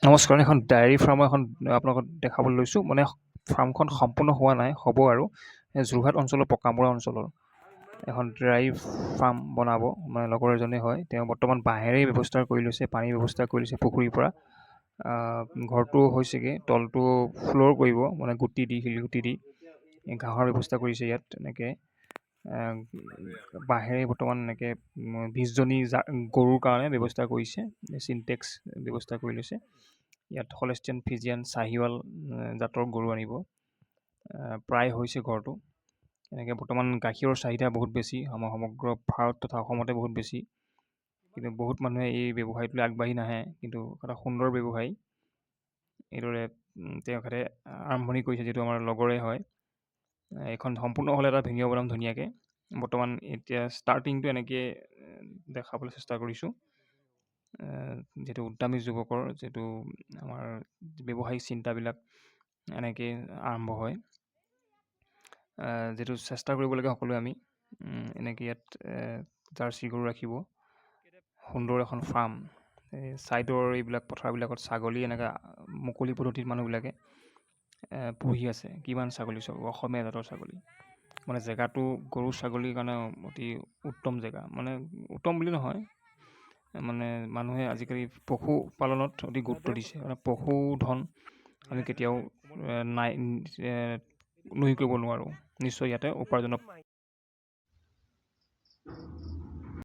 নমস্কাৰ, এখন ডায়েৰী ফাৰ্মৰ আপোনালোকক দেখাবলৈ লৈছোঁ। মানে ফাৰ্মখন সম্পূৰ্ণ হোৱা নাই, হ'ব আৰু। যোৰহাট অঞ্চলৰ পকামৰা অঞ্চলৰ এখন ডায়েৰী ফাৰ্ম বনাব, মানে লগৰ এজনে হয়। তেওঁ বৰ্তমান বাঁহেৰেই ব্যৱস্থা কৰি লৈছে, পানীৰ ব্যৱস্থা কৰি লৈছে পুখুৰীৰ পৰা। ঘৰটো হৈছেগৈ, তলটো ফ্ল'ৰ কৰিব, মানে গুটি দি শিলগুটি দি ঘাঁহৰ ব্যৱস্থা কৰিছে ইয়াত। এনেকৈ বাঁহেৰে বৰ্তমান এনেকৈ 20জনী গৰুৰ কাৰণে ব্যৱস্থা কৰিছে। চিনটেক্স ব্যৱস্থা কৰি লৈছে। ইয়াত হলষ্টিয়ান, ফিজিয়ান, চাহিৱাল জাতৰ গৰু আনিব। প্ৰায় হৈছে ঘৰটো। এনেকৈ বৰ্তমান গাখীৰৰ চাহিদা বহুত বেছি, আমাৰ সমগ্ৰ ভাৰত তথা অসমতে বহুত বেছি। কিন্তু বহুত মানুহে এই ব্যৱসায়টোলৈ আগবাঢ়ি নাহে, কিন্তু এটা সুন্দৰ ব্যৱসায়। এইদৰে তেখেতে আৰম্ভণি কৰিছে, যিটো আমাৰ লগৰে হয়। এইখন সম্পূৰ্ণ হ'লে এটা ভিডিঅ' বনাম ধুনীয়াকৈ। বৰ্তমান এতিয়া ষ্টাৰ্টিংটো এনেকৈ দেখাবলৈ চেষ্টা কৰিছোঁ। যিটো উদ্যমী যুৱকৰ যিটো আমাৰ ব্যৱসায়িক চিন্তাবিলাক এনেকৈ আৰম্ভ হয়। যিটো চেষ্টা কৰিব লাগে সকলোৱে আমি। এনেকৈ ইয়াত জাৰ্চি গৰু ৰাখিব, সুন্দৰ এখন ফাৰ্ম। এই ছাইডৰ এইবিলাক পথাৰবিলাকত ছাগলী এনেকৈ মুকলি পদ্ধতিত মানুহবিলাকে পুহি আছে। কিমান ছাগলী চাব, অসমীয়া জাতৰ ছাগলী। মানে জেগাটো গৰু ছাগলীৰ কাৰণে অতি উত্তম জেগা। মানে উত্তম বুলি নহয়, মানে মানুহে আজিকালি পশুপালনত অতি গুৰুত্ব দিছে। মানে পশুধন আমি কেতিয়াও নুই কৰিব নোৱাৰোঁ। নিশ্চয় ইয়াতে উপাৰ্জনৰ